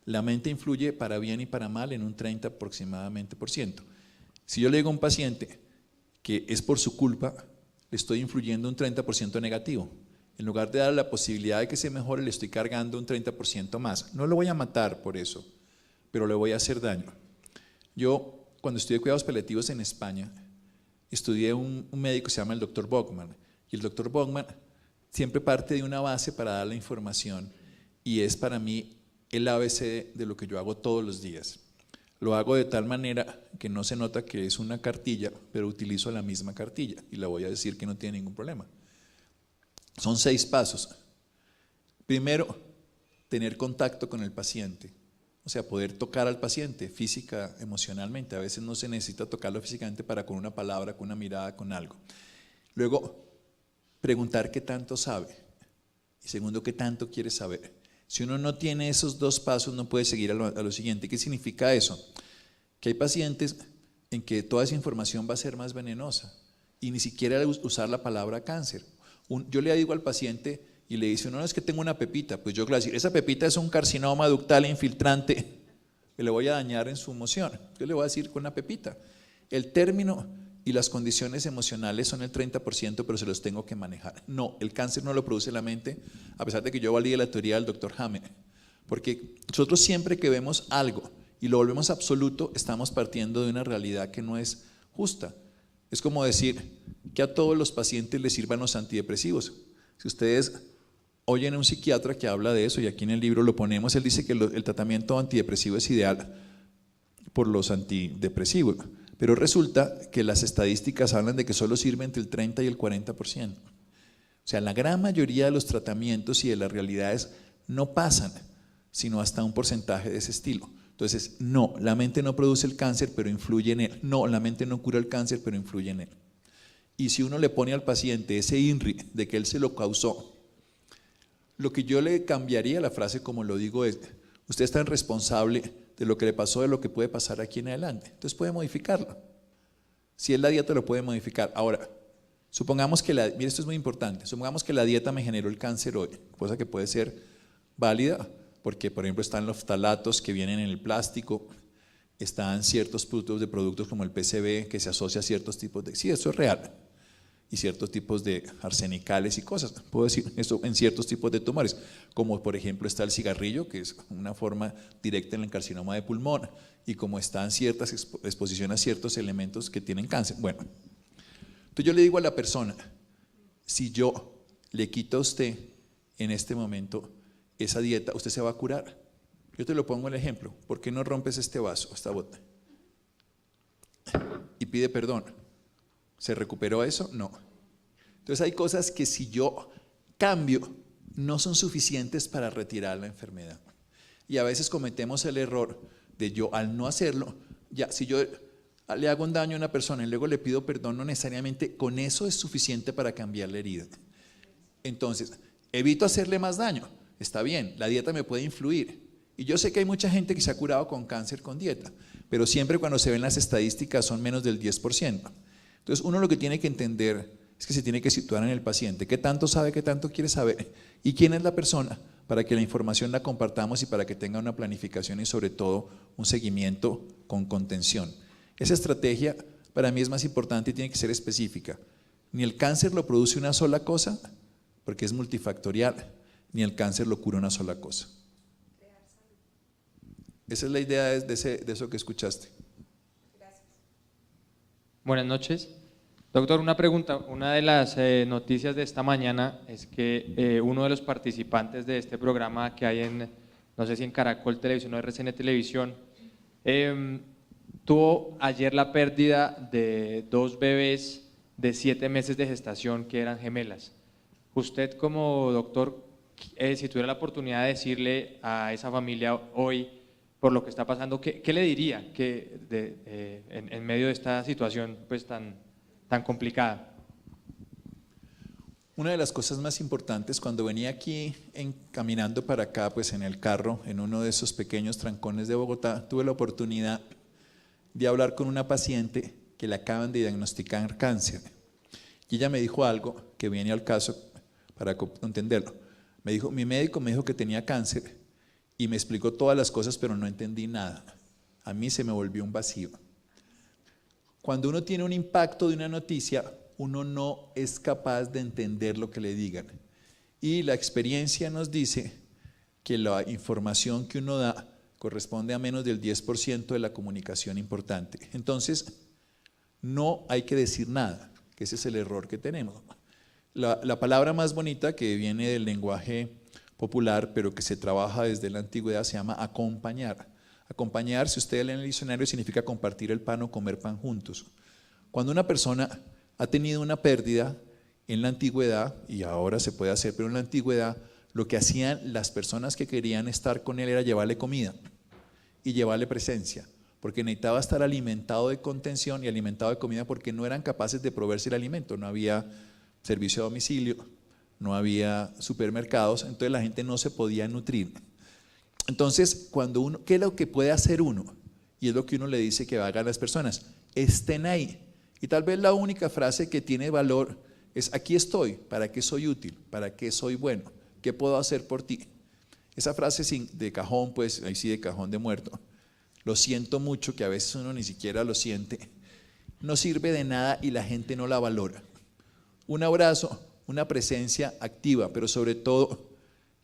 La mente influye para bien y para mal en un 30 aproximadamente por ciento. Si yo le digo a un paciente que es por su culpa, le estoy influyendo un 30% negativo. En lugar de darle la posibilidad de que se mejore, le estoy cargando un 30% más. No lo voy a matar por eso, pero le voy a hacer daño. Yo, cuando estudié cuidados paliativos en España, estudié un médico que se llama el Dr. Bogman, y el Dr. Bogman siempre parte de una base para dar la información, y es para mí el ABC de lo que yo hago todos los días. Lo hago de tal manera que no se nota que es una cartilla, pero utilizo la misma cartilla, y la voy a decir que no tiene ningún problema. Son 6 pasos. Primero, tener contacto con el paciente, o sea, poder tocar al paciente física, emocionalmente. A veces no se necesita tocarlo físicamente para con una palabra, con una mirada, con algo. Luego, preguntar qué tanto sabe. Y segundo, qué tanto quiere saber. Si uno no tiene esos 2 pasos, no puede seguir a lo siguiente. ¿Qué significa eso? Que hay pacientes en que toda esa información va a ser más venenosa y ni siquiera usar la palabra cáncer. Yo le digo al paciente y le dice, no, es que tengo una pepita, pues yo le voy a decir, esa pepita es un carcinoma ductal infiltrante que le voy a dañar en su emoción. Yo le voy a decir con una pepita. El término y las condiciones emocionales son el 30%, pero se los tengo que manejar. No, el cáncer no lo produce la mente, a pesar de que yo valide la teoría del Dr. Hammett, porque nosotros siempre que vemos algo y lo volvemos absoluto, estamos partiendo de una realidad que no es justa. Es como decir que a todos los pacientes les sirvan los antidepresivos. Si ustedes oyen a un psiquiatra que habla de eso, y aquí en el libro lo ponemos, él dice que el tratamiento antidepresivo es ideal por los antidepresivos, pero resulta que las estadísticas hablan de que solo sirve entre el 30 y el 40%. O sea, la gran mayoría de los tratamientos y de las realidades no pasan, sino hasta un porcentaje de ese estilo. Entonces, no, la mente no produce el cáncer, pero influye en él. No, la mente no cura el cáncer, pero influye en él. Y si uno le pone al paciente ese INRI de que él se lo causó, lo que yo le cambiaría la frase, como lo digo, es: usted es tan responsable de lo que le pasó, de lo que puede pasar aquí en adelante. Entonces puede modificarlo. Si es la dieta, lo puede modificar. Ahora, supongamos que mire, esto es muy importante, supongamos que la dieta me generó el cáncer hoy, cosa que puede ser válida, porque por ejemplo están los ftalatos que vienen en el plástico, están ciertos productos como el PCB que se asocia a ciertos tipos de… Sí, eso es real. Y ciertos tipos de arsenicales y cosas. Puedo decir eso en ciertos tipos de tumores, como por ejemplo está el cigarrillo, que es una forma directa en el carcinoma de pulmón, y como están ciertas exposiciones a ciertos elementos que tienen cáncer. Bueno, entonces yo le digo a la persona, si yo le quito a usted en este momento esa dieta, usted se va a curar. Yo te lo pongo el ejemplo. ¿Por qué no rompes este vaso, esta bota? Y pide perdón. ¿Se recuperó eso? No. Entonces hay cosas que si yo cambio no son suficientes para retirar la enfermedad. Y a veces cometemos el error de yo al no hacerlo, ya si yo le hago un daño a una persona y luego le pido perdón, no necesariamente con eso es suficiente para cambiar la herida. Entonces, evito hacerle más daño. Está bien, la dieta me puede influir. Y yo sé que hay mucha gente que se ha curado con cáncer con dieta, pero siempre cuando se ven las estadísticas son menos del 10%. Entonces uno lo que tiene que entender es que se tiene que situar en el paciente. ¿Qué tanto sabe, qué tanto quiere saber? ¿Y quién es la persona? Para que la información la compartamos y para que tenga una planificación y sobre todo un seguimiento con contención. Esa estrategia para mí es más importante y tiene que ser específica. Ni el cáncer lo produce una sola cosa, porque es multifactorial, ni el cáncer lo cura una sola cosa. Esa es la idea de eso que escuchaste. Gracias. Buenas noches. Doctor, una pregunta. Una de las noticias de esta mañana es que uno de los participantes de este programa que hay en, no sé si en Caracol Televisión o RCN Televisión, tuvo ayer la pérdida de 2 bebés de 7 meses de gestación que eran gemelas. Usted como doctor, si tuviera la oportunidad de decirle a esa familia hoy por lo que está pasando, ¿qué le diría en medio de esta situación pues tan complicada? Una de las cosas más importantes, cuando venía aquí caminando para acá, pues en el carro, en uno de esos pequeños trancones de Bogotá, tuve la oportunidad de hablar con una paciente que le acaban de diagnosticar cáncer. Y ella me dijo algo que viene al caso para entenderlo. Me dijo, mi médico me dijo que tenía cáncer y me explicó todas las cosas, pero no entendí nada. A mí se me volvió un vacío. Cuando uno tiene un impacto de una noticia, uno no es capaz de entender lo que le digan. Y la experiencia nos dice que la información que uno da corresponde a menos del 10% de la comunicación importante. Entonces, no hay que decir nada, que ese es el error que tenemos. La palabra más bonita que viene del lenguaje popular, pero que se trabaja desde la antigüedad, se llama acompañar. Acompañar, si ustedes leen el diccionario, significa compartir el pan o comer pan juntos. Cuando una persona ha tenido una pérdida en la antigüedad, y ahora se puede hacer, pero en la antigüedad lo que hacían las personas que querían estar con él era llevarle comida y llevarle presencia, porque necesitaba estar alimentado de contención y alimentado de comida, porque no eran capaces de proveerse el alimento, no había servicio a domicilio, no había supermercados, entonces la gente no se podía nutrir. Entonces, ¿qué es lo que puede hacer uno? Y es lo que uno le dice que hagan las personas, estén ahí. Y tal vez la única frase que tiene valor es, aquí estoy, ¿para qué soy útil? ¿Para qué soy bueno? ¿Qué puedo hacer por ti? Esa frase de cajón, pues ahí sí de cajón de muerto, lo siento mucho, que a veces uno ni siquiera lo siente, no sirve de nada y la gente no la valora. Un abrazo, una presencia activa, pero sobre todo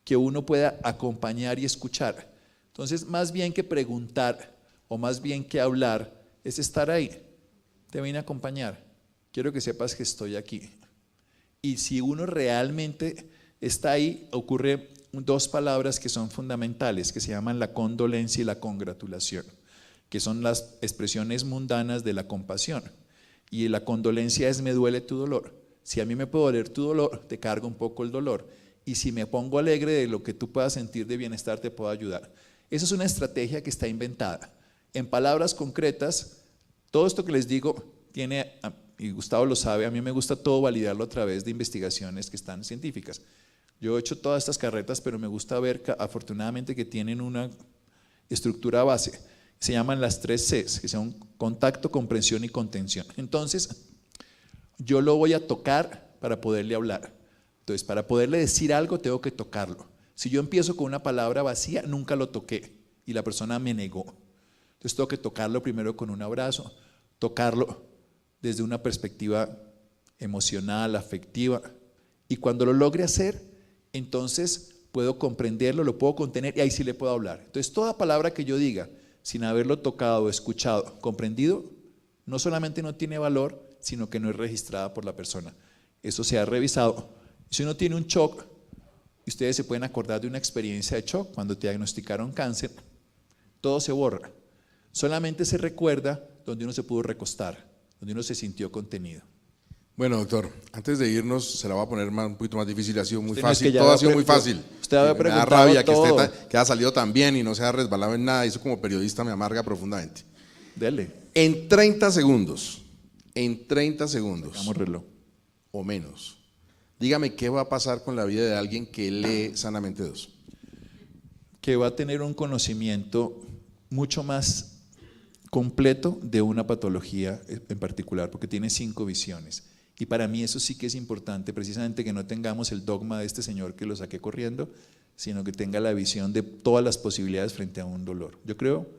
que uno pueda acompañar y escuchar. Entonces, más bien que preguntar o más bien que hablar, es estar ahí. Te vine a acompañar, quiero que sepas que estoy aquí. Y si uno realmente está ahí, ocurre dos palabras que son fundamentales, que se llaman la condolencia y la congratulación, que son las expresiones mundanas de la compasión. Y la condolencia es, me duele tu dolor. Si a mí me puede doler tu dolor, te cargo un poco el dolor. Y si me pongo alegre de lo que tú puedas sentir de bienestar, te puedo ayudar. Esa es una estrategia que está inventada. En palabras concretas, todo esto que les digo tiene, y Gustavo lo sabe, a mí me gusta todo validarlo a través de investigaciones que están científicas. Yo he hecho todas estas carretas, pero me gusta ver afortunadamente que tienen una estructura base. Se llaman las 3 Cs, que son contacto, comprensión y contención. Entonces, yo lo voy a tocar para poderle hablar. Entonces, para poderle decir algo, tengo que tocarlo. Si yo empiezo con una palabra vacía, nunca lo toqué y la persona me negó. Entonces, tengo que tocarlo primero con un abrazo, tocarlo desde una perspectiva emocional, afectiva. Y cuando lo logre hacer, entonces puedo comprenderlo, lo puedo contener y ahí sí le puedo hablar. Entonces, toda palabra que yo diga, sin haberlo tocado, escuchado, comprendido, no solamente no tiene valor, sino que no es registrada por la persona. Eso se ha revisado. Si uno tiene un shock, ustedes se pueden acordar de una experiencia de shock, cuando te diagnosticaron cáncer, todo se borra. Solamente se recuerda donde uno se pudo recostar, donde uno se sintió contenido. Bueno, doctor, antes de irnos, se la voy a poner un poquito más difícil, ha sido muy Usted fácil, no es que todo ha sido muy fácil. Usted había me da preguntado rabia todo. que haya salido tan bien y no se haya resbalado en nada, eso como periodista me amarga profundamente. Dele. En 30 segundos, Damos reloj. o menos, dígame qué va a pasar con la vida de alguien que lee Sanamente 2. Que va a tener un conocimiento mucho más completo de una patología en particular, porque tiene 5 visiones. Y para mí eso sí que es importante, precisamente que no tengamos el dogma de este señor que lo saqué corriendo, sino que tenga la visión de todas las posibilidades frente a un dolor. Yo creo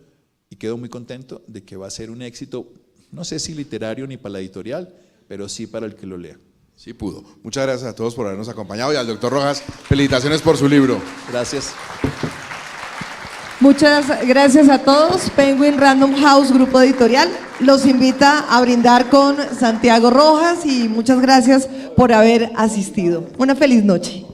y quedo muy contento de que va a ser un éxito, no sé si literario ni para la editorial, pero sí para el que lo lea. Sí pudo. Muchas gracias a todos por habernos acompañado y al doctor Rojas, felicitaciones por su libro. Gracias. Muchas gracias a todos. Penguin Random House, grupo editorial, los invita a brindar con Santiago Rojas y muchas gracias por haber asistido. Una feliz noche.